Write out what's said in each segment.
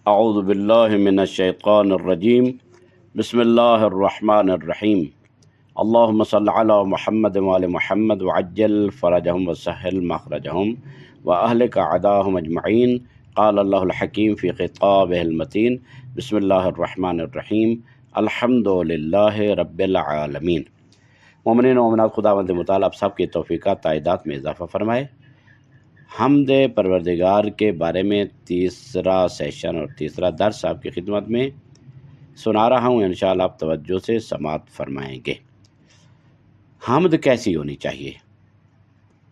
اعوذ باللہ من الشیطان الرجیم بسم اللہ الرحمن الرحیم اللہم صل علی محمد وآل محمد وعجل فرجہم وسہل مخرجہم واہلک اعداءہم اجمعین قال اللہ الحکیم فی خطابہ المتین بسم اللہ الرحمن الرحیم الحمد للہ رب العالمین۔ مومنین و مومنات، خداوند متعال آپ سب کی توفیقات تائیدات میں اضافہ فرمائے۔ حمد پروردگار کے بارے میں تیسرا سیشن اور تیسرا درس آپ کی خدمت میں سنا رہا ہوں، انشاءاللہ آپ توجہ سے سماعت فرمائیں گے۔ حمد کیسی ہونی چاہیے؟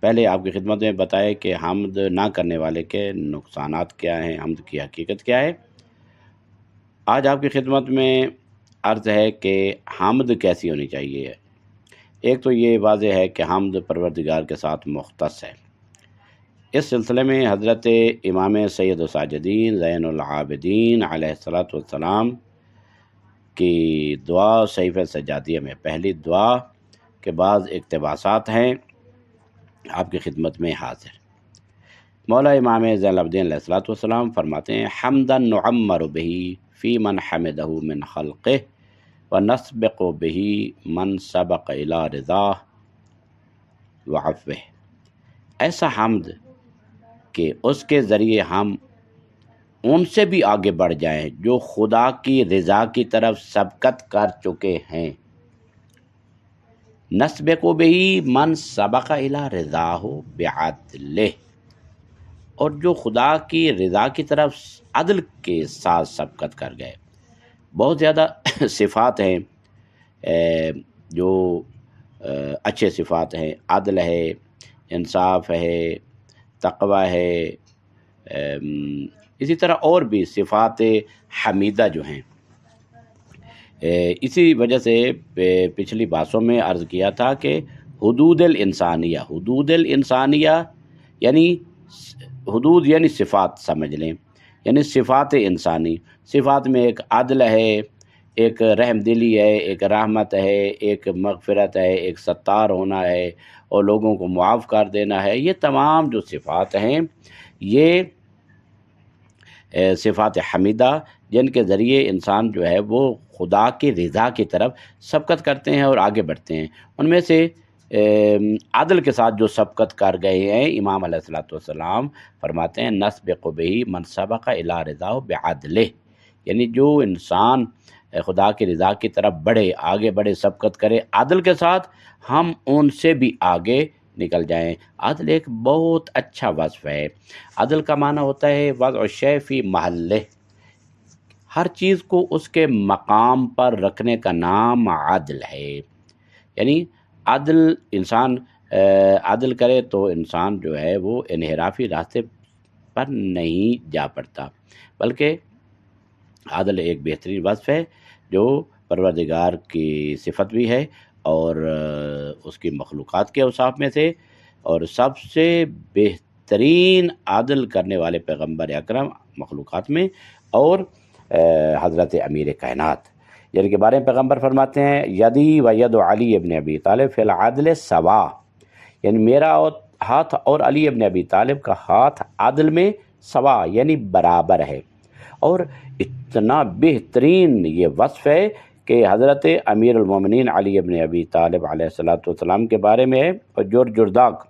پہلے آپ کی خدمت میں بتائے کہ حمد نہ کرنے والے کے نقصانات کیا ہیں، حمد کی حقیقت کیا ہے۔ آج آپ کی خدمت میں عرض ہے کہ حمد کیسی ہونی چاہیے۔ ایک تو یہ واضح ہے کہ حمد پروردگار کے ساتھ مختص ہے۔ اس سلسلے میں حضرت امام سید الساجدین زین العابدین علیہ السلام کی دعا صحیفہ سجادیہ میں پہلی دعا کے بعض اقتباسات ہیں آپ کی خدمت میں حاضر۔ مولا امام زین العابدین علیہ السلام فرماتے ہیں: حمدا نعمر بہ فی من حمدہ من خلقہ ونسبق بہ من سبق الی رضاہ وعفوہ۔ ایسا حمد کہ اس کے ذریعے ہم ان سے بھی آگے بڑھ جائیں جو خدا کی رضا کی طرف سبقت کر چکے ہیں۔ نسبق بہ من سبق الی رضاہ بعدلہ، اور جو خدا کی رضا کی طرف عدل کے ساتھ سبقت کر گئے۔ بہت زیادہ صفات ہیں جو اچھے صفات ہیں، عدل ہے، انصاف ہے، تقوی ہے، اسی طرح اور بھی صفات حمیدہ جو ہیں۔ اسی وجہ سے پچھلی باتوں میں عرض کیا تھا کہ حدود الانسانیہ یعنی حدود یعنی صفات سمجھ لیں، یعنی صفات انسانی۔ صفات میں ایک عدل ہے، ایک رحم دلی ہے، ایک رحمت ہے، ایک مغفرت ہے، ایک ستار ہونا ہے اور لوگوں کو معاف کر دینا ہے۔ یہ تمام جو صفات ہیں یہ صفات حمیدہ، جن کے ذریعے انسان جو ہے وہ خدا کی رضا کی طرف سبقت کرتے ہیں اور آگے بڑھتے ہیں۔ ان میں سے عدل کے ساتھ جو سبقت کر گئے ہیں، امام علیہ السلام فرماتے ہیں: نسبق بہ من سبق الی رضاہ بعدلہ، یعنی جو انسان خدا کی رضا کی طرف بڑھے، آگے بڑھے، سبقت کرے عدل کے ساتھ، ہم ان سے بھی آگے نکل جائیں۔ عدل ایک بہت اچھا وصف ہے۔ عدل کا معنی ہوتا ہے وضع الشیء فی محلہ، ہر چیز کو اس کے مقام پر رکھنے کا نام عدل ہے۔ یعنی عدل انسان عدل کرے تو انسان جو ہے وہ انحرافی راستے پر نہیں جا پڑتا، بلکہ عدل ایک بہترین وصف ہے جو پروردگار کی صفت بھی ہے اور اس کی مخلوقات کے اوصاف میں سے، اور سب سے بہترین عدل کرنے والے پیغمبر اکرم مخلوقات میں اور حضرت امیر کائنات، جن کے بارے میں پیغمبر فرماتے ہیں: یدی و ید علی ابن ابی طالب فی العدل سوا، یعنی میرا ہاتھ اور علی ابن ابی طالب کا ہاتھ عدل میں سوا یعنی برابر ہے۔ اور اتنا بہترین یہ وصف ہے کہ حضرت امیر المومنین علی ابن ابی طالب علیہ السلام کے بارے میں ہے، اور جرداق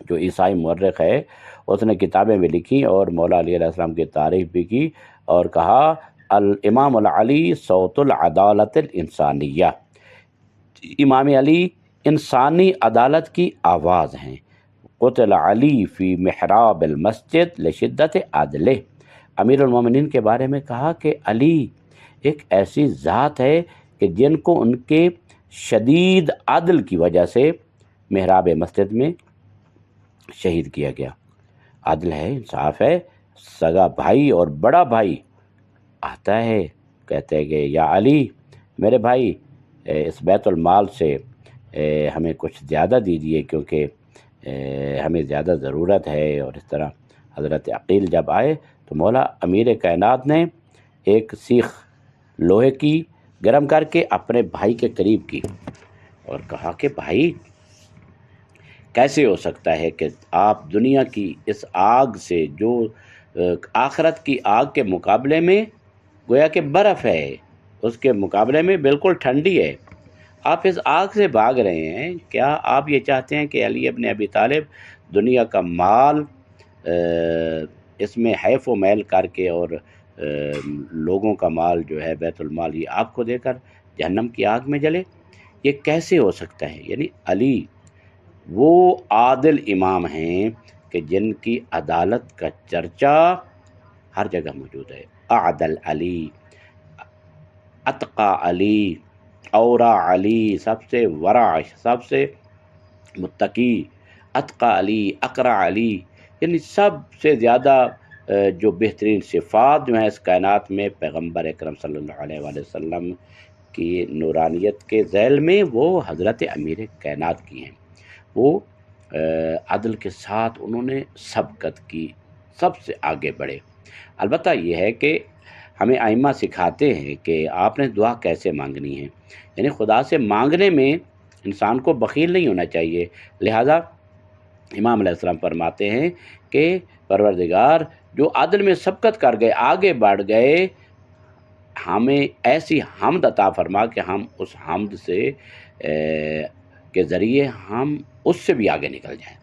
جو عیسائی مورخ ہے اس نے کتابیں بھی لکھی اور مولا علی علیہ السلام کی تعریف بھی کی اور کہا: الامام العلی صوت العدالت الانسانیہ، امام علی انسانی عدالت کی آواز ہیں۔ قتل علی فی محراب المسجد لشدت عدلہ، امیر المومنین کے بارے میں کہا کہ علی ایک ایسی ذات ہے کہ جن کو ان کے شدید عدل کی وجہ سے محراب مسجد میں شہید کیا گیا۔ عدل ہے، انصاف ہے۔ سگا بھائی اور بڑا بھائی آتا ہے، کہتے ہیں کہ یا علی میرے بھائی، اس بیت المال سے ہمیں کچھ زیادہ دیجیے کیونکہ ہمیں زیادہ ضرورت ہے۔ اور اس طرح حضرت عقیل جب آئے تو مولا امیر کائنات نے ایک سیخ لوہے کی گرم کر کے اپنے بھائی کے قریب کی اور کہا کہ بھائی، کیسے ہو سکتا ہے کہ آپ دنیا کی اس آگ سے جو آخرت کی آگ کے مقابلے میں گویا کہ برف ہے، اس کے مقابلے میں بالکل ٹھنڈی ہے۔ آپ اس آگ سے بھاگ رہے ہیں، کیا آپ یہ چاہتے ہیں کہ علی ابن ابی طالب دنیا کا مال اس میں حیف و میل کر کے اور لوگوں کا مال جو ہے بیت المال یہ آپ کو دے کر جہنم کی آگ میں جلے؟ یہ کیسے ہو سکتا ہے؟ یعنی علی وہ عادل امام ہیں کہ جن کی عدالت کا چرچا ہر جگہ موجود ہے۔ اعدل علی، اتقا علی، اورا علی، سب سے ورع، سب سے متقی، اتقا علی، اقرا علی، یعنی سب سے زیادہ جو بہترین صفات جو ہیں اس کائنات میں پیغمبر اکرم صلی اللہ علیہ وآلہ وسلم کی نورانیت کے ذیل میں وہ حضرت امیر کائنات کی ہیں۔ وہ عدل کے ساتھ انہوں نے سبقت کی، سب سے آگے بڑھے۔ البتہ یہ ہے کہ ہمیں ائمہ سکھاتے ہیں کہ آپ نے دعا کیسے مانگنی ہے، یعنی خدا سے مانگنے میں انسان کو بخیل نہیں ہونا چاہیے۔ لہٰذا امام علیہ السلام فرماتے ہیں کہ پروردگار جو عدل میں سبقت کر گئے، آگے بڑھ گئے، ہمیں ایسی حمد عطا فرما کہ ہم اس حمد سے کے ذریعے ہم اس سے بھی آگے نکل جائیں۔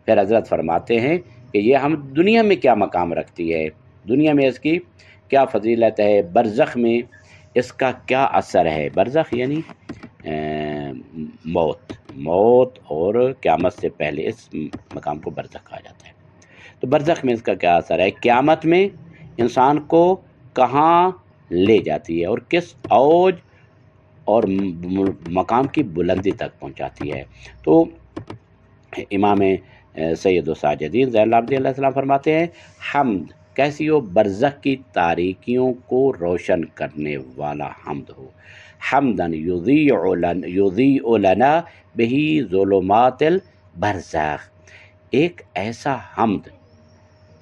پھر حضرت فرماتے ہیں کہ یہ ہم دنیا میں کیا مقام رکھتی ہے، دنیا میں اس کی کیا فضیلت ہے، برزخ میں اس کا کیا اثر ہے۔ برزخ یعنی موت اور قیامت سے پہلے اس مقام کو برزخ کہا جاتا ہے۔ تو برزخ میں اس کا کیا اثر ہے، قیامت میں انسان کو کہاں لے جاتی ہے اور کس اوج اور مقام کی بلندی تک پہنچاتی ہے۔ تو امام سید الساجدین زین العابدین علیہ السلام فرماتے ہیں حمد کیسی ہو، برزخ کی تاریکیوں کو روشن کرنے والا حمد ہو۔ حمدن یضیء لنا بہی ظلمات البرزخ، ایک ایسا حمد،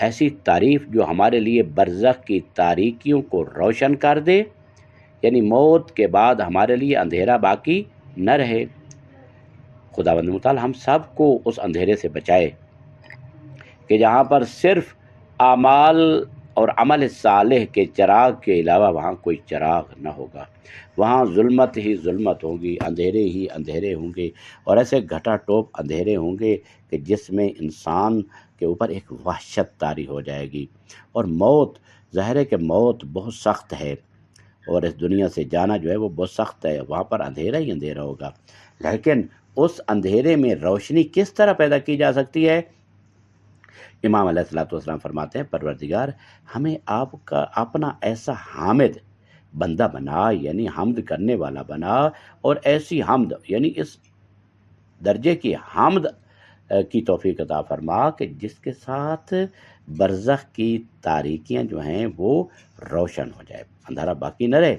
ایسی تعریف جو ہمارے لیے برزخ کی تاریکیوں کو روشن کر دے، یعنی موت کے بعد ہمارے لیے اندھیرا باقی نہ رہے۔ خداوند متعال ہم سب کو اس اندھیرے سے بچائے کہ جہاں پر صرف اعمال اور عمل صالح کے چراغ کے علاوہ وہاں کوئی چراغ نہ ہوگا، وہاں ظلمت ہی ظلمت ہوگی، اندھیرے ہی اندھیرے ہوں گے، اور ایسے گھٹا ٹوپ اندھیرے ہوں گے کہ جس میں انسان کے اوپر ایک وحشت طاری ہو جائے گی۔ اور موت، ظاہر ہے کہ موت بہت سخت ہے اور اس دنیا سے جانا جو ہے وہ بہت سخت ہے، وہاں پر اندھیرا ہی اندھیرا ہوگا، لیکن اس اندھیرے میں روشنی کس طرح پیدا کی جا سکتی ہے؟ امام علیہ السلام فرماتے ہیں پروردگار ہمیں آپ کا اپنا ایسا حامد بندہ بنا، یعنی حمد کرنے والا بنا، اور ایسی حمد یعنی اس درجے کی حمد کی توفیق عطا فرما کہ جس کے ساتھ برزخ کی تاریکیاں جو ہیں وہ روشن ہو جائے، اندھیرا باقی نہ رہے۔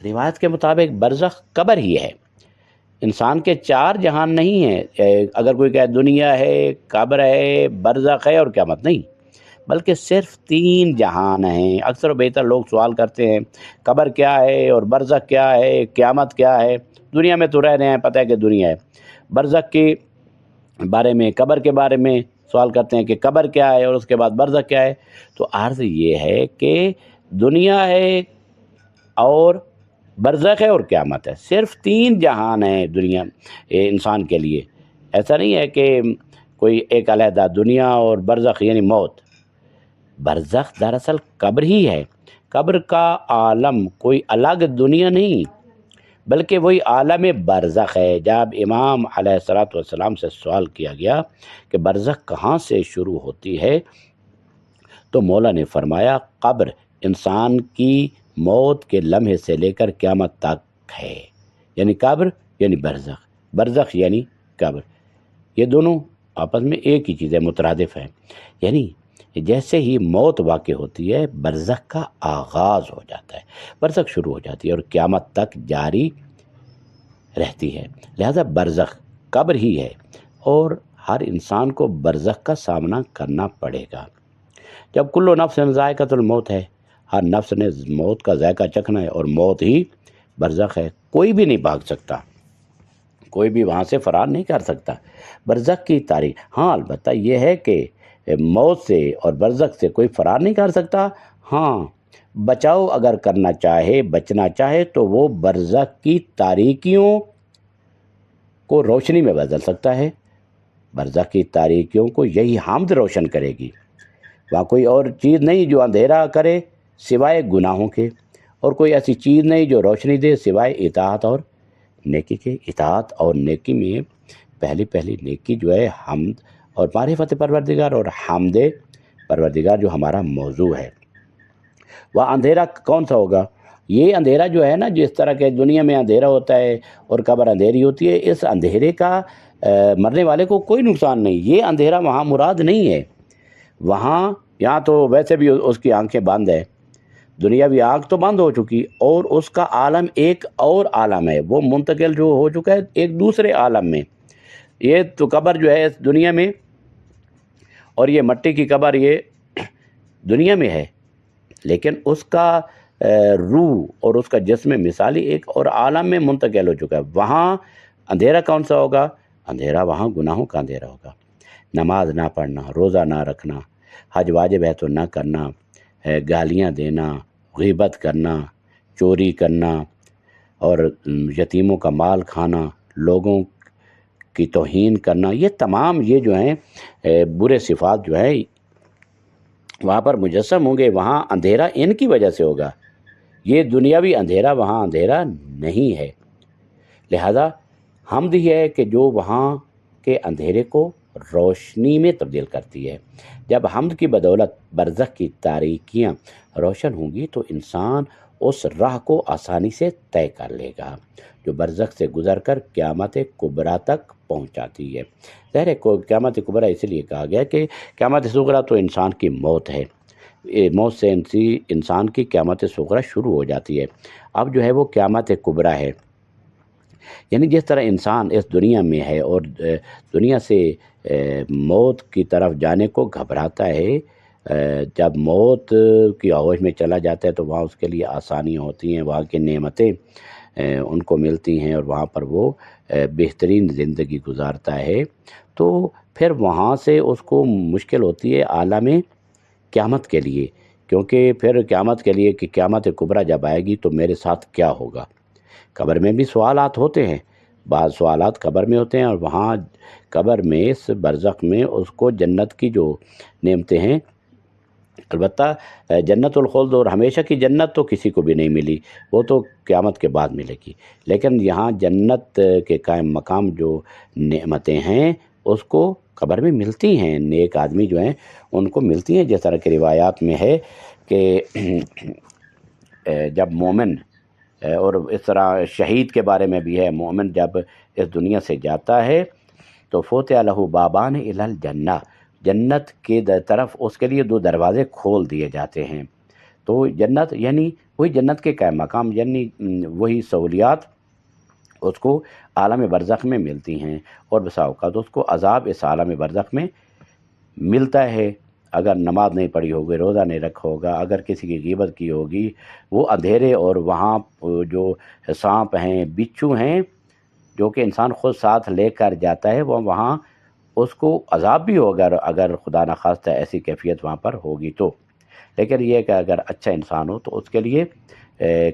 روایت کے مطابق برزخ قبر ہی ہے، انسان کے چار جہان نہیں ہیں۔ اگر کوئی کہے دنیا ہے، قبر ہے، برزخ ہے اور قیامت، نہیں، بلکہ صرف 3 جہان ہیں۔ اکثر و بیشتر لوگ سوال کرتے ہیں قبر کیا ہے اور برزخ کیا ہے، قیامت کیا ہے۔ دنیا میں تو رہ رہے ہیں، پتہ ہے کہ دنیا ہے، برزخ کے بارے میں، قبر کے بارے میں سوال کرتے ہیں کہ قبر کیا ہے اور اس کے بعد برزخ کیا ہے۔ تو عرض یہ ہے کہ دنیا ہے اور برزخ ہے اور قیامت ہے، صرف 3 جہان ہیں دنیا انسان کے لیے۔ ایسا نہیں ہے کہ کوئی ایک علیحدہ دنیا اور برزخ یعنی موت۔ برزخ دراصل قبر ہی ہے، قبر کا عالم کوئی الگ دنیا نہیں بلکہ وہی عالم برزخ ہے۔ جب امام علیہ السلام سے سوال کیا گیا کہ برزخ کہاں سے شروع ہوتی ہے تو مولا نے فرمایا قبر انسان کی موت کے لمحے سے لے کر قیامت تک ہے، یعنی قبر یعنی برزخ، برزخ یعنی قبر، یہ دونوں آپس میں ایک ہی چیز ہے، مترادف ہیں۔ یعنی جیسے ہی موت واقع ہوتی ہے برزخ کا آغاز ہو جاتا ہے، برزخ شروع ہو جاتی ہے اور قیامت تک جاری رہتی ہے۔ لہذا برزخ قبر ہی ہے اور ہر انسان کو برزخ کا سامنا کرنا پڑے گا۔ جب کل نفس ذائقۃ الموت ہے، ہر نفس نے موت کا ذائقہ چکھنا ہے اور موت ہی برزخ ہے، کوئی بھی نہیں بھاگ سکتا، کوئی بھی وہاں سے فرار نہیں کر سکتا۔ برزخ کی تاریخ، ہاں البتہ یہ ہے کہ موت سے اور برزخ سے کوئی فرار نہیں کر سکتا۔ ہاں، بچاؤ اگر کرنا چاہے، بچنا چاہے تو وہ برزخ کی تاریکیوں کو روشنی میں بدل سکتا ہے۔ برزخ کی تاریکیوں کو یہی حمد روشن کرے گی۔ وہاں کوئی اور چیز نہیں جو اندھیرا کرے سوائے گناہوں کے، اور کوئی ایسی چیز نہیں جو روشنی دے سوائے اطاعت اور نیکی کے۔ اطاعت اور نیکی میں پہلی نیکی جو ہے حمد اور معرفت پروردگار اور حمد پروردگار جو ہمارا موضوع ہے۔ وہ اندھیرا کون سا ہوگا؟ یہ اندھیرا جو ہے نا، جس طرح کے دنیا میں اندھیرا ہوتا ہے اور قبر اندھیری ہوتی ہے، اس اندھیرے کا مرنے والے کو کوئی نقصان نہیں۔ یہ اندھیرا وہاں مراد نہیں ہے۔ وہاں یہاں تو ویسے بھی اس کی آنکھیں بند ہے، دنیاوی آنکھ تو بند ہو چکی، اور اس کا عالم ایک اور عالم ہے، وہ منتقل جو ہو چکا ہے ایک دوسرے عالم میں۔ یہ تو قبر جو ہے اس دنیا میں، اور یہ مٹی کی قبر یہ دنیا میں ہے، لیکن اس کا روح اور اس کا جسم مثالی ایک اور عالم میں منتقل ہو چکا ہے۔ وہاں اندھیرا کون سا ہوگا؟ اندھیرا وہاں گناہوں کا اندھیرا ہوگا۔ نماز نہ پڑھنا، روزہ نہ رکھنا، حج واجب ہے تو نہ کرنا، گالیاں دینا، غیبت کرنا، چوری کرنا، اور یتیموں کا مال کھانا، لوگوں کی توہین کرنا، یہ تمام یہ جو ہیں برے صفات جو ہیں وہاں پر مجسم ہوں گے۔ وہاں اندھیرا ان کی وجہ سے ہوگا، یہ دنیاوی اندھیرا وہاں اندھیرا نہیں ہے۔ لہذا حمد یہ ہے کہ جو وہاں کے اندھیرے کو روشنی میں تبدیل کرتی ہے۔ جب حمد کی بدولت برزخ کی تاریکیاں روشن ہوں گی تو انسان اس راہ کو آسانی سے طے کر لے گا جو برزخ سے گزر کر قیامت کبریٰ تک پہنچاتی ہے۔ ظاہر ہے قیامت کبریٰ اس لیے کہا گیا کہ قیامت صغریٰ تو انسان کی موت ہے، موت سے انسان کی قیامت صغریٰ شروع ہو جاتی ہے۔ اب جو ہے وہ قیامت کبریٰ ہے، یعنی جس طرح انسان اس دنیا میں ہے اور دنیا سے موت کی طرف جانے کو گھبراتا ہے، جب موت کی آغوش میں چلا جاتا ہے تو وہاں اس کے لیے آسانیاں ہوتی ہیں، وہاں کی نعمتیں ان کو ملتی ہیں، اور وہاں پر وہ بہترین زندگی گزارتا ہے، تو پھر وہاں سے اس کو مشکل ہوتی ہے عالم قیامت کے لیے، کیونکہ پھر قیامت کے لیے کہ قیامت کبریٰ جب آئے گی تو میرے ساتھ کیا ہوگا۔ قبر میں بھی سوالات ہوتے ہیں، بعض سوالات قبر میں ہوتے ہیں، اور وہاں قبر میں اس برزخ میں اس کو جنت کی جو نعمتیں ہیں، البتہ جنت الخلد اور ہمیشہ کی جنت تو کسی کو بھی نہیں ملی، وہ تو قیامت کے بعد ملے گی، لیکن یہاں جنت کے قائم مقام جو نعمتیں ہیں اس کو قبر میں ملتی ہیں، نیک آدمی جو ہیں ان کو ملتی ہیں، جس طرح کی روایات میں ہے کہ جب مومن، اور اس طرح شہید کے بارے میں بھی ہے، مومن جب اس دنیا سے جاتا ہے تو فتح لہ بابان الی الجنہ، جنت کے طرف اس کے لیے 2 دروازے کھول دیے جاتے ہیں۔ تو جنت یعنی وہی جنت کے قائم مقام، یعنی وہی سہولیات اس کو عالم برزخ میں ملتی ہیں، اور بسا اوقات اس کو عذاب اس عالم برزخ میں ملتا ہے اگر نماز نہیں پڑھی ہوگی، روزہ نہیں رکھا ہوگا، اگر کسی کی غیبت کی ہوگی، وہ اندھیرے اور وہاں جو سانپ ہیں، بچھو ہیں جو کہ انسان خود ساتھ لے کر جاتا ہے، وہ وہاں اس کو عذاب بھی ہوگا اگر خدا نخواستہ ایسی کیفیت وہاں پر ہوگی تو۔ لیکن یہ کہ اگر اچھا انسان ہو تو اس کے لیے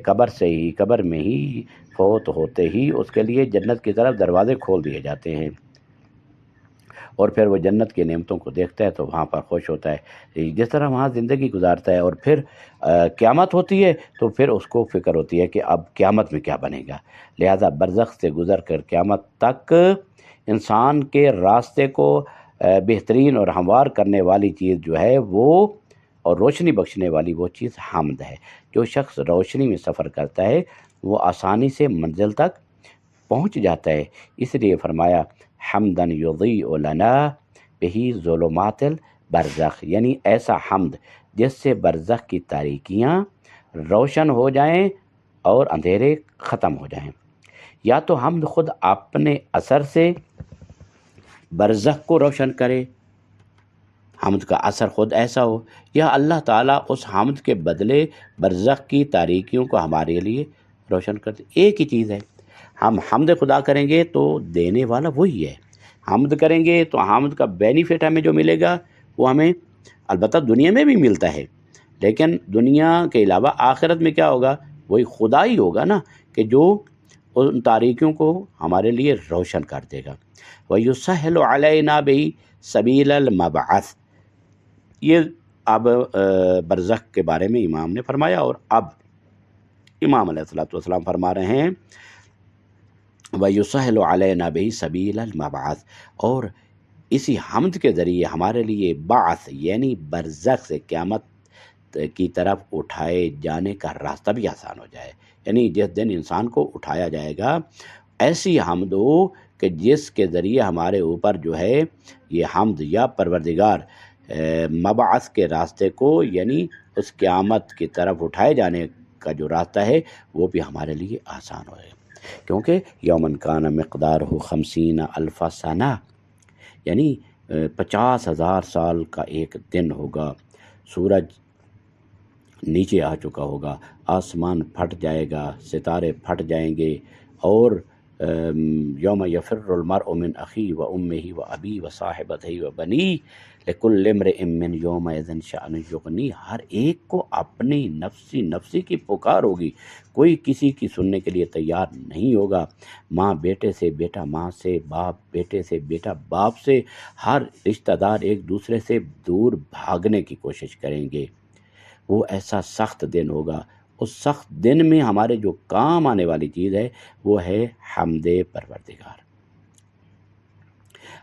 قبر میں ہی فوت ہوتے ہی اس کے لیے جنت کی طرف دروازے کھول دیے جاتے ہیں، اور پھر وہ جنت کی نعمتوں کو دیکھتا ہے تو وہاں پر خوش ہوتا ہے، جس طرح وہاں زندگی گزارتا ہے، اور پھر قیامت ہوتی ہے تو پھر اس کو فکر ہوتی ہے کہ اب قیامت میں کیا بنے گا۔ لہذا برزخ سے گزر کر قیامت تک انسان کے راستے کو بہترین اور ہموار کرنے والی چیز جو ہے وہ، اور روشنی بخشنے والی وہ چیز حمد ہے۔ جو شخص روشنی میں سفر کرتا ہے وہ آسانی سے منزل تک پہنچ جاتا ہے، اس لیے فرمایا حمدن یضیء لنا بہ ظلمات البرزخ، یعنی ایسا حمد جس سے برزخ کی تاریکیاں روشن ہو جائیں اور اندھیرے ختم ہو جائیں۔ یا تو حمد خود اپنے اثر سے برزخ کو روشن کرے، حمد کا اثر خود ایسا ہو، یا اللہ تعالیٰ اس حمد کے بدلے برزخ کی تاریکیوں کو ہمارے لیے روشن کر دے۔ ایک ہی چیز ہے، ہم حمد خدا کریں گے تو دینے والا وہی ہے، حمد کریں گے تو حمد کا بینیفٹ ہمیں جو ملے گا وہ ہمیں البتہ دنیا میں بھی ملتا ہے، لیکن دنیا کے علاوہ آخرت میں کیا ہوگا؟ وہی خدا ہی ہوگا نا کہ جو ان تاریکیوں کو ہمارے لیے روشن کر دے گا۔ وَيُسَهِّلُ عَلَيْنَا بِهِ سَبِيلَ الْمَبْعَثِ، یہ اب برزخ کے بارے میں امام نے فرمایا، اور اب امام علیہ الصلوۃ والسلام فرما رہے ہیں وَيُسَهِّلُ عَلَيْنَا بِهِ سَبِيلَ الْمَبْعَثِ، اور اسی حمد کے ذریعے ہمارے لیے بعث یعنی برزخ سے قیامت کی طرف اٹھائے جانے کا راستہ بھی آسان ہو جائے۔ یعنی جس دن انسان کو اٹھایا جائے گا ایسی حمد ہو کہ جس کے ذریعے ہمارے اوپر جو ہے یہ حمد یا پروردگار مبعث کے راستے کو یعنی اس قیامت کی طرف اٹھائے جانے کا جو راستہ ہے وہ بھی ہمارے لیے آسان ہوئے، کیونکہ یومن کان مقدارہ 50,000 سنہ، یعنی 50,000 سال کا ایک دن ہوگا، سورج نیچے آ چکا ہوگا، آسمان پھٹ جائے گا، ستارے پھٹ جائیں گے، اور یوم یفر المرء من اخیہ و امہ و ابی و صاحبتہ و بنی لکل امرئ من یومئذ شأن یغنی، ہر ایک کو اپنی نفسی نفسی کی پکار ہوگی، کوئی کسی کی سننے کے لیے تیار نہیں ہوگا، ماں بیٹے سے، بیٹا ماں سے، باپ بیٹے سے، بیٹا باپ سے، ہر رشتہ دار ایک دوسرے سے دور بھاگنے کی کوشش کریں گے۔ وہ ایسا سخت دن ہوگا، اس سخت دن میں ہمارے جو کام آنے والی چیز ہے وہ ہے حمد پروردگار۔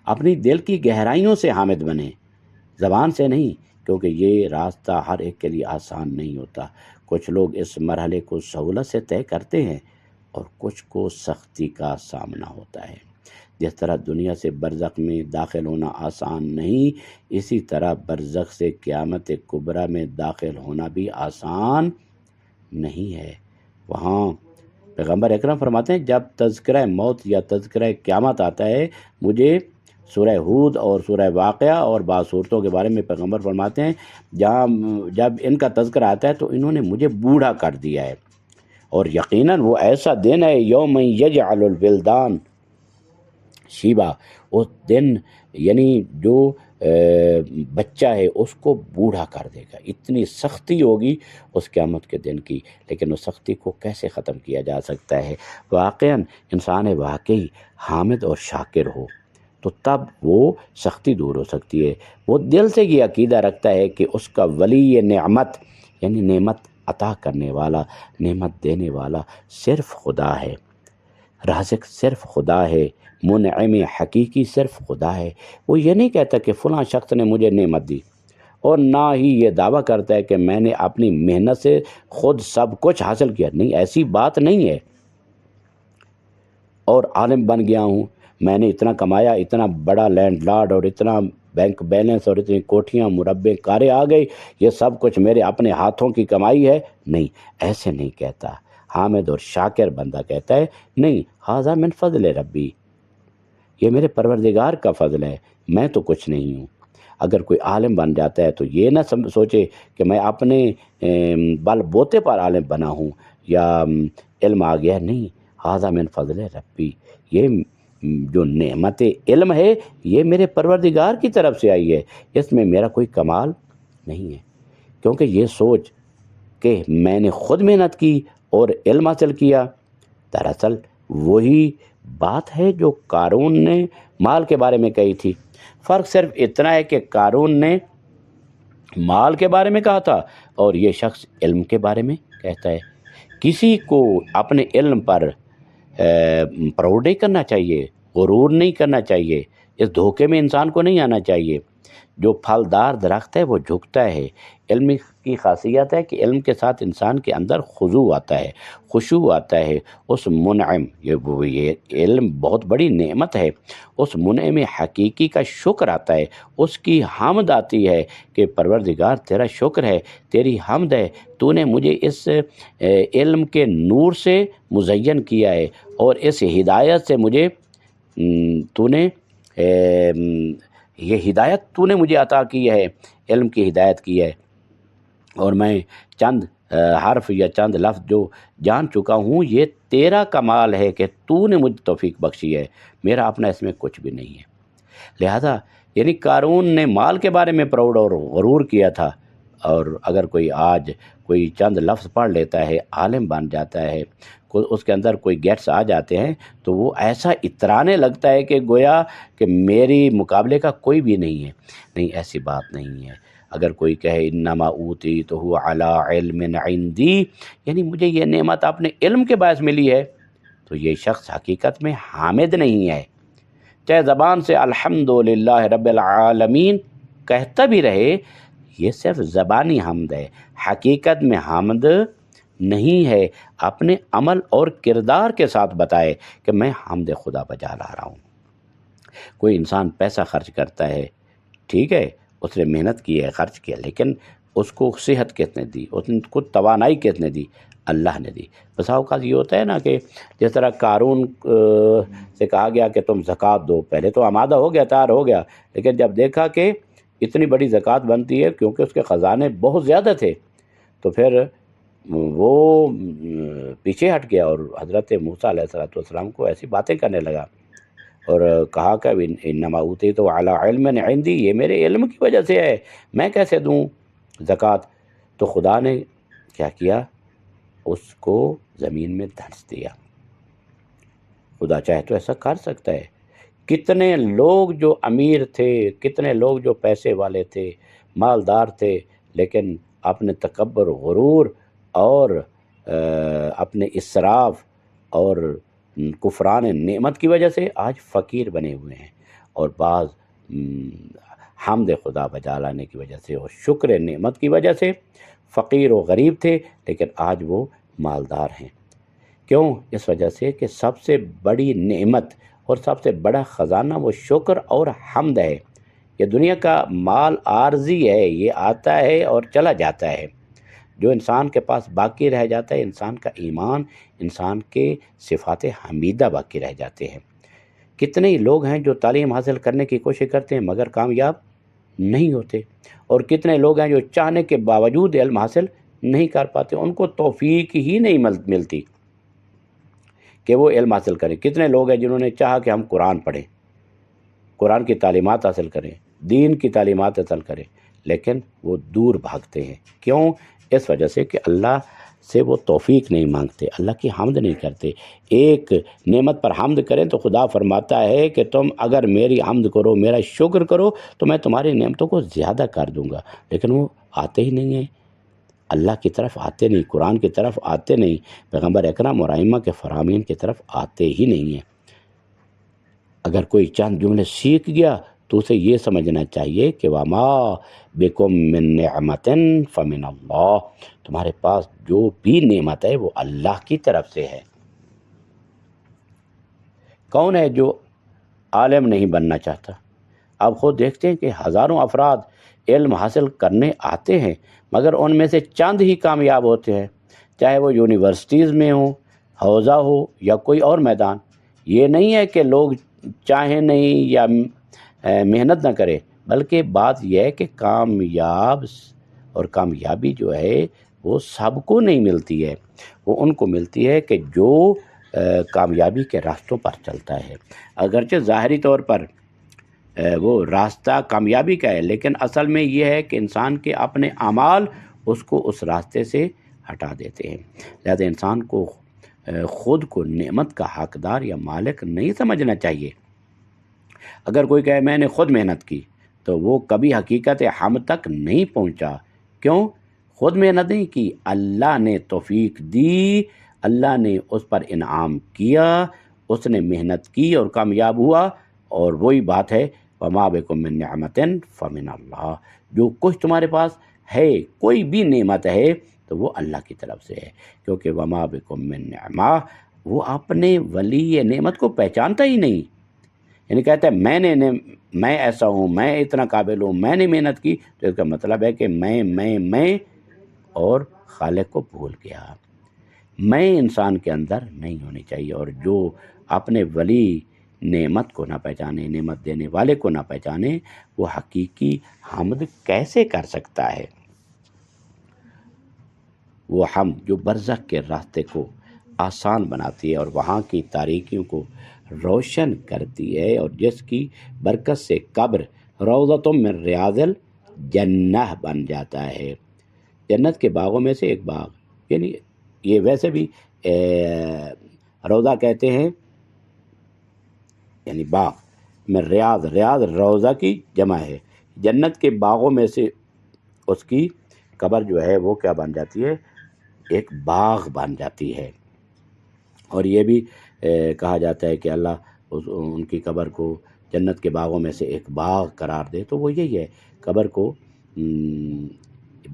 اپنی دل کی گہرائیوں سے حامد بنیں، زبان سے نہیں، کیونکہ یہ راستہ ہر ایک کے لیے آسان نہیں ہوتا۔ کچھ لوگ اس مرحلے کو سہولت سے طے کرتے ہیں اور کچھ کو سختی کا سامنا ہوتا ہے۔ جس طرح دنیا سے برزخ میں داخل ہونا آسان نہیں، اسی طرح برزخ سے قیامت کبریٰ میں داخل ہونا بھی آسان نہیں ہے۔ وہاں پیغمبر اکرم فرماتے ہیں جب تذکرہ موت یا تذکرہ قیامت آتا ہے، مجھے سورہ ہود اور سورہ واقعہ اور بعض صورتوں کے بارے میں پیغمبر فرماتے ہیں جب ان کا تذکرہ آتا ہے تو انہوں نے مجھے بوڑھا کر دیا ہے، اور یقیناً وہ ایسا دن ہے یوم یجعل الولدان شیبا، اس دن یعنی جو بچہ ہے اس کو بوڑھا کر دے گا، اتنی سختی ہوگی اس قیامت کے دن کی، لیکن اس سختی کو کیسے ختم کیا جا سکتا ہے؟ واقعاً انسان واقعی حامد اور شاکر ہو تو تب وہ سختی دور ہو سکتی ہے۔ وہ دل سے یہ عقیدہ رکھتا ہے کہ اس کا ولی نعمت یعنی نعمت عطا کرنے والا، نعمت دینے والا صرف خدا ہے، رازق صرف خدا ہے، منعم حقیقی صرف خدا ہے۔ وہ یہ نہیں کہتا کہ فلاں شخص نے مجھے نعمت دی، اور نہ ہی یہ دعویٰ کرتا ہے کہ میں نے اپنی محنت سے خود سب کچھ حاصل کیا، نہیں، ایسی بات نہیں ہے۔ اور عالم بن گیا ہوں، میں نے اتنا کمایا، اتنا بڑا لینڈ لارڈ اور اتنا بینک بیلنس اور اتنی کوٹھیاں مربع کاریں آ گئی، یہ سب کچھ میرے اپنے ہاتھوں کی کمائی ہے، نہیں، ایسے نہیں کہتا۔ حامد اور شاکر بندہ کہتا ہے نہیں، ھذا من فضل ربی، یہ میرے پروردگار کا فضل ہے، میں تو کچھ نہیں ہوں۔ اگر کوئی عالم بن جاتا ہے تو یہ نہ سوچے کہ میں اپنے بل بوتے پر عالم بنا ہوں یا علم آ گیا، نہیں، ھذا من فضل ربی، یہ جو نعمت علم ہے یہ میرے پروردگار کی طرف سے آئی ہے، اس میں میرا کوئی کمال نہیں ہے۔ کیونکہ یہ سوچ کہ میں نے خود محنت کی اور علم حاصل کیا، دراصل وہی بات ہے جو قارون نے مال کے بارے میں کہی تھی۔ فرق صرف اتنا ہے کہ قارون نے مال کے بارے میں کہا تھا اور یہ شخص علم کے بارے میں کہتا ہے۔ کسی کو اپنے علم پر پراؤڈ نہیں کرنا چاہیے، غرور نہیں کرنا چاہیے، اس دھوکے میں انسان کو نہیں آنا چاہیے۔ جو پھلدار درخت ہے وہ جھکتا ہے۔ علم کی خاصیت ہے کہ علم کے ساتھ انسان کے اندر خضوع آتا ہے، خشوع آتا ہے۔ اس منعم، یہ علم بہت بڑی نعمت ہے، اس منعم حقیقی کا شکر آتا ہے، اس کی حمد آتی ہے کہ پروردگار تیرا شکر ہے، تیری حمد ہے، تو نے مجھے اس علم کے نور سے مزین کیا ہے، اور اس ہدایت سے مجھے تو نے یہ ہدایت تو نے مجھے عطا کی ہے، علم کی ہدایت کی ہے، اور میں چند حرف یا چند لفظ جو جان چکا ہوں، یہ تیرا کمال ہے کہ تو نے مجھے توفیق بخشی ہے، میرا اپنا اس میں کچھ بھی نہیں ہے۔ لہذا یعنی قارون نے مال کے بارے میں پراؤڈ اور غرور کیا تھا، اور اگر کوئی آج کوئی چند لفظ پڑھ لیتا ہے، عالم بن جاتا ہے، اس کے اندر کوئی گیٹس آ جاتے ہیں، تو وہ ایسا اترانے لگتا ہے کہ گویا کہ میری مقابلے کا کوئی بھی نہیں ہے۔ نہیں، ایسی بات نہیں ہے۔ اگر کوئی کہے انما اوتیتہ علی علم عندی، یعنی مجھے یہ نعمت اپنے علم کے باعث ملی ہے، تو یہ شخص حقیقت میں حامد نہیں ہے۔ چاہے زبان سے الحمدللہ رب العالمین کہتا بھی رہے، یہ صرف زبانی حمد ہے، حقیقت میں حمد نہیں ہے۔ اپنے عمل اور کردار کے ساتھ بتائے کہ میں حمد خدا بجا لا رہا ہوں۔ کوئی انسان پیسہ خرچ کرتا ہے، ٹھیک ہے، اس نے محنت کی ہے، خرچ کیا، لیکن اس کو صحت کس نے دی، اس کو توانائی کس نے دی؟ اللہ نے دی۔ بس اوقات یہ ہوتا ہے نا کہ جس طرح قارون سے کہا گیا کہ تم زکوٰۃ دو، پہلے تو آمادہ ہو گیا، تیار ہو گیا، لیکن جب دیکھا کہ اتنی بڑی زکوٰۃ بنتی ہے، کیونکہ اس کے خزانے بہت زیادہ تھے، تو پھر وہ پیچھے ہٹ گیا اور حضرت موسیٰ علیہ السلام کو ایسی باتیں کرنے لگا، اور کہا کہ انما اوتیتہ علی علم عندی، یہ میرے علم کی وجہ سے ہے، میں کیسے دوں زکوٰۃ؟ تو خدا نے کیا کیا؟ اس کو زمین میں دھنس دیا۔ خدا چاہے تو ایسا کر سکتا ہے۔ کتنے لوگ جو امیر تھے، کتنے لوگ جو پیسے والے تھے، مالدار تھے، لیکن اپنے تکبر، غرور اور اپنے اسراف اور کفران نعمت کی وجہ سے آج فقیر بنے ہوئے ہیں، اور بعض حمد خدا بجا لانے کی وجہ سے اور شکر نعمت کی وجہ سے فقیر و غریب تھے، لیکن آج وہ مالدار ہیں۔ کیوں؟ اس وجہ سے کہ سب سے بڑی نعمت اور سب سے بڑا خزانہ وہ شکر اور حمد ہے۔ یہ دنیا کا مال عارضی ہے، یہ آتا ہے اور چلا جاتا ہے۔ جو انسان کے پاس باقی رہ جاتا ہے، انسان کا ایمان، انسان کے صفات حمیدہ باقی رہ جاتے ہیں۔ کتنے ہی لوگ ہیں جو تعلیم حاصل کرنے کی کوشش کرتے ہیں مگر کامیاب نہیں ہوتے، اور کتنے لوگ ہیں جو چاہنے کے باوجود علم حاصل نہیں کر پاتے، ان کو توفیق ہی نہیں ملتی کہ وہ علم حاصل کریں۔ کتنے لوگ ہیں جنہوں نے چاہا کہ ہم قرآن پڑھیں، قرآن کی تعلیمات حاصل کریں، دین کی تعلیمات حاصل کریں، لیکن وہ دور بھاگتے ہیں۔ کیوں؟ اس وجہ سے کہ اللہ سے وہ توفیق نہیں مانگتے، اللہ کی حمد نہیں کرتے۔ ایک نعمت پر حمد کریں تو خدا فرماتا ہے کہ تم اگر میری حمد کرو، میرا شکر کرو، تو میں تمہاری نعمتوں کو زیادہ کر دوں گا، لیکن وہ آتے ہی نہیں ہیں، اللہ کی طرف آتے نہیں، قرآن کی طرف آتے نہیں، پیغمبر اکرم اور ائمہ کے فرامین کی طرف آتے ہی نہیں ہیں۔ اگر کوئی چند جملے سیکھ گیا تو اسے یہ سمجھنا چاہیے کہ وما بکم من نعمت فمن اللہ، تمہارے پاس جو بھی نعمت ہے وہ اللہ کی طرف سے ہے۔ کون ہے جو عالم نہیں بننا چاہتا؟ آپ خود دیکھتے ہیں کہ ہزاروں افراد علم حاصل کرنے آتے ہیں، مگر ان میں سے چند ہی کامیاب ہوتے ہیں، چاہے وہ یونیورسٹیز میں ہوں، حوزہ ہو یا کوئی اور میدان۔ یہ نہیں ہے کہ لوگ چاہیں نہیں یا محنت نہ کرے، بلکہ بات یہ ہے کہ کامیاب اور کامیابی جو ہے وہ سب کو نہیں ملتی ہے، وہ ان کو ملتی ہے کہ جو کامیابی کے راستوں پر چلتا ہے۔ اگرچہ ظاہری طور پر وہ راستہ کامیابی کا ہے، لیکن اصل میں یہ ہے کہ انسان کے اپنے اعمال اس کو اس راستے سے ہٹا دیتے ہیں۔ لہذا انسان کو خود کو نعمت کا حقدار یا مالک نہیں سمجھنا چاہیے۔ اگر کوئی کہے میں نے خود محنت کی، تو وہ کبھی حقیقت حمد تک نہیں پہنچا۔ کیوں؟ خود محنت نہیں کی، اللہ نے توفیق دی، اللہ نے اس پر انعام کیا، اس نے محنت کی اور کامیاب ہوا، اور وہی بات ہے وما بکم من نعمت فمن اللہ، جو کچھ تمہارے پاس ہے، کوئی بھی نعمت ہے تو وہ اللہ کی طرف سے ہے، کیونکہ وما بکم من نعمہ، وہ اپنے ولی نعمت کو پہچانتا ہی نہیں، یعنی کہتا ہے میں ایسا ہوں، میں اتنا قابل ہوں، میں نے محنت کی، تو اس کا مطلب ہے کہ میں اور خالق کو بھول گیا۔ میں انسان کے اندر نہیں ہونی چاہیے، اور جو اپنے ولی نعمت کو نہ پہچانے، نعمت دینے والے کو نہ پہچانے، وہ حقیقی حمد کیسے کر سکتا ہے؟ وہ حمد جو برزخ کے راستے کو آسان بناتی ہے اور وہاں کی تاریکیوں کو روشن کرتی ہے، اور جس کی برکت سے قبر روضۃ من ریاض الجنہ بن جاتا ہے، جنت کے باغوں میں سے ایک باغ۔ یعنی یہ ویسے بھی روضہ کہتے ہیں یعنی باغ، میں ریاض، ریاض روضہ کی جمع ہے، جنت کے باغوں میں سے اس کی قبر جو ہے وہ کیا بن جاتی ہے، ایک باغ بن جاتی ہے۔ اور یہ بھی کہا جاتا ہے کہ اللہ ان کی قبر کو جنت کے باغوں میں سے ایک باغ قرار دے، تو وہ یہی ہے، قبر کو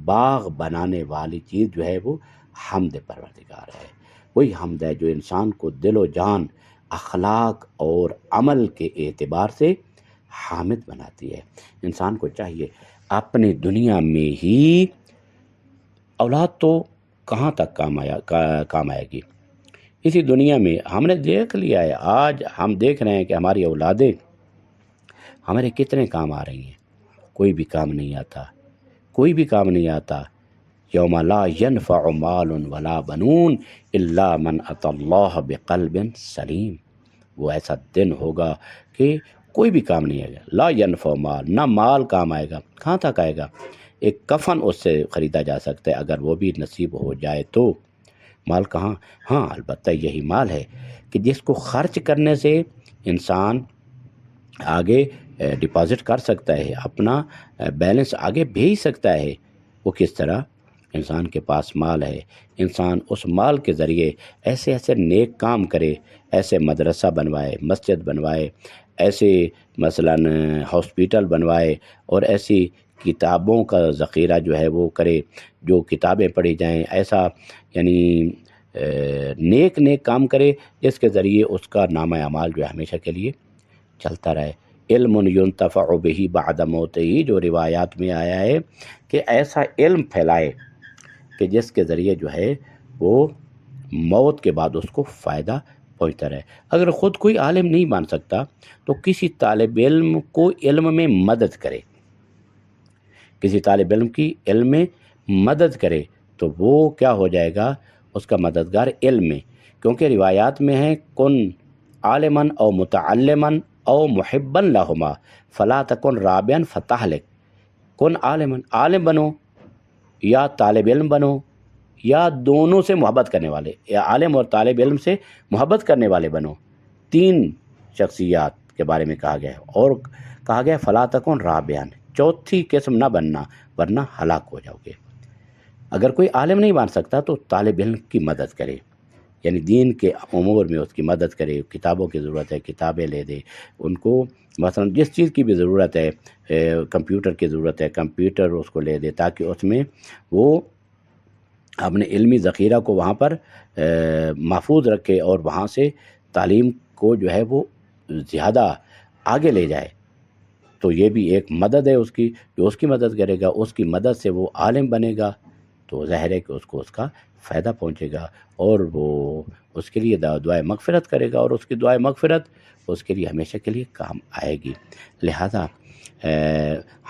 باغ بنانے والی چیز جو ہے وہ حمد پروردگار ہے۔ وہی حمد ہے جو انسان کو دل و جان، اخلاق اور عمل کے اعتبار سے حامد بناتی ہے۔ انسان کو چاہیے اپنی دنیا میں ہی، اولاد تو کہاں تک کام آئے گی، اسی دنیا میں ہم نے دیکھ لیا ہے، آج ہم دیکھ رہے ہیں کہ ہماری اولادیں ہمارے کتنے کام آ رہی ہیں، کوئی بھی کام نہیں آتا، کوئی بھی کام نہیں آتا۔ یوم لا ینفع مال ولا بنون الا من اتی اللہ بقلب سلیم، وہ ایسا دن ہوگا کہ کوئی بھی کام نہیں آئے گا، لا ینفع مال، نہ مال کام آئے گا، کہاں تک آئے گا، ایک کفن اس سے خریدا جا سکتا ہے اگر وہ بھی نصیب ہو جائے تو، مال کہاں، ہاں البتہ یہی مال ہے کہ جس کو خرچ کرنے سے انسان آگے ڈپازٹ کر سکتا ہے، اپنا بیلنس آگے بھیج سکتا ہے۔ وہ کس طرح، انسان کے پاس مال ہے، انسان اس مال کے ذریعے ایسے ایسے نیک کام کرے، ایسے مدرسہ بنوائے، مسجد بنوائے، ایسے مثلاً ہاسپیٹل بنوائے، اور ایسی کتابوں کا ذخیرہ جو ہے وہ کرے، جو کتابیں پڑھی جائیں، ایسا یعنی نیک کام کرے جس کے ذریعے اس کا نامہ اعمال جو ہے ہمیشہ کے لیے چلتا رہے۔ علم ینتفع بہ بعد موتہ، جو روایات میں آیا ہے کہ ایسا علم پھیلائے کہ جس کے ذریعے جو ہے وہ موت کے بعد اس کو فائدہ پہنچتا رہے۔ اگر خود کوئی عالم نہیں بن سکتا تو کسی طالب علم کو علم میں مدد کرے، کسی طالب علم کی علم میں مدد کرے تو وہ کیا ہو جائے گا، اس کا مددگار علم میں، کیونکہ روایات میں ہے کن عالماً او متعلماً او محبا لہما فلا تکن رابعا فتہلک، کن عالماً، عالم بنو یا طالب علم بنو یا دونوں سے محبت کرنے والے، یا عالم اور طالب علم سے محبت کرنے والے بنو۔ تین شخصیات کے بارے میں کہا گیا ہے، اور کہا گیا فلا تکن رابعا، چوتھی قسم نہ بننا ورنہ ہلاک ہو جاؤ گے۔ اگر کوئی عالم نہیں بن سکتا تو طالب علم کی مدد کرے، یعنی دین کے امور میں اس کی مدد کرے، کتابوں کی ضرورت ہے کتابیں لے دے ان کو، مثلا جس چیز کی بھی ضرورت ہے، کمپیوٹر کی ضرورت ہے کمپیوٹر اس کو لے دے، تاکہ اس میں وہ اپنے علمی ذخیرہ کو وہاں پر محفوظ رکھے اور وہاں سے تعلیم کو جو ہے وہ زیادہ آگے لے جائے۔ تو یہ بھی ایک مدد ہے اس کی، جو اس کی مدد کرے گا، اس کی مدد سے وہ عالم بنے گا تو ظاہر ہے کہ اس کو اس کا فائدہ پہنچے گا، اور وہ اس کے لیے دعائے مغفرت کرے گا، اور اس کی دعائے مغفرت اس کے لیے ہمیشہ کے لیے کام آئے گی۔ لہذا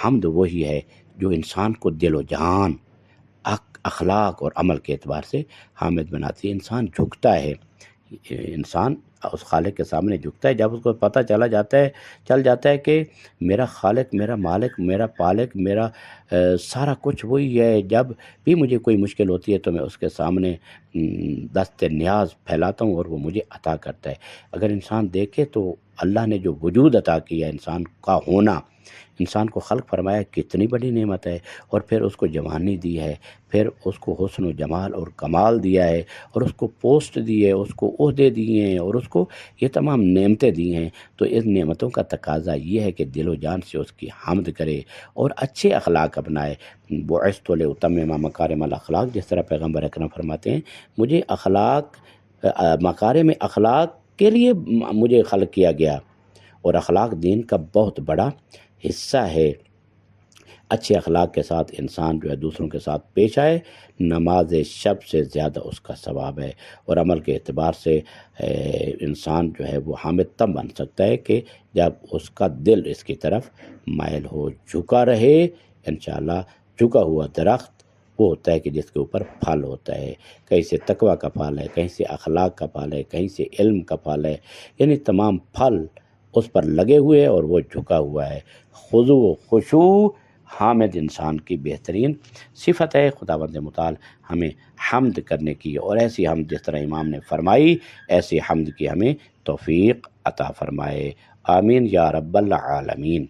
حمد وہی ہے جو انسان کو دل و جان، اخلاق اور عمل کے اعتبار سے حامد بناتی ہے۔ انسان جھکتا ہے، انسان اس خالق کے سامنے جھکتا ہے جب اس کو پتہ چل جاتا ہے کہ میرا خالق، میرا مالک، میرا پالک، میرا سارا کچھ وہی ہے۔ جب بھی مجھے کوئی مشکل ہوتی ہے تو میں اس کے سامنے دست نیاز پھیلاتا ہوں اور وہ مجھے عطا کرتا ہے۔ اگر انسان دیکھے تو اللہ نے جو وجود عطا کیا، انسان کا ہونا، انسان کو خلق فرمایا، کتنی بڑی نعمت ہے، اور پھر اس کو جوانی دی ہے، پھر اس کو حسن و جمال اور کمال دیا ہے، اور اس کو پوسٹ دی ہے، اس کو عہدے دیے ہیں، اور اس کو یہ تمام نعمتیں دی ہیں۔ تو ان نعمتوں کا تقاضا یہ ہے کہ دل و جان سے اس کی حمد کرے اور اچھے اخلاق اپنائے۔ بعثت لأتمم مکارم الاخلاق، جس طرح پیغمبر اکرم فرماتے ہیں مجھے مکارم اخلاق کے لیے مجھے خلق کیا گیا، اور اخلاق دین کا بہت بڑا حصہ ہے۔ اچھے اخلاق کے ساتھ انسان جو ہے دوسروں کے ساتھ پیش آئے، نماز شب سے زیادہ اس کا ثواب ہے، اور عمل کے اعتبار سے انسان جو ہے وہ حامد تب بن سکتا ہے کہ جب اس کا دل اس کی طرف مائل ہو، جھکا رہے۔ انشاءاللہ جھکا ہوا درخت وہ ہوتا ہے کہ جس کے اوپر پھل ہوتا ہے، کہیں سے تقویٰ کا پھل ہے، کہیں سے اخلاق کا پھل ہے، کہیں سے علم کا پھل ہے، یعنی تمام پھل اس پر لگے ہوئے اور وہ جھکا ہوا ہے۔ خضوع و خشوع حامد انسان کی بہترین صفت ہے۔ خداوند متعال ہمیں حمد کرنے کی اور ایسی حمد جس طرح امام نے فرمائی ایسی حمد کی ہمیں توفیق عطا فرمائے، آمین یا رب العالمین۔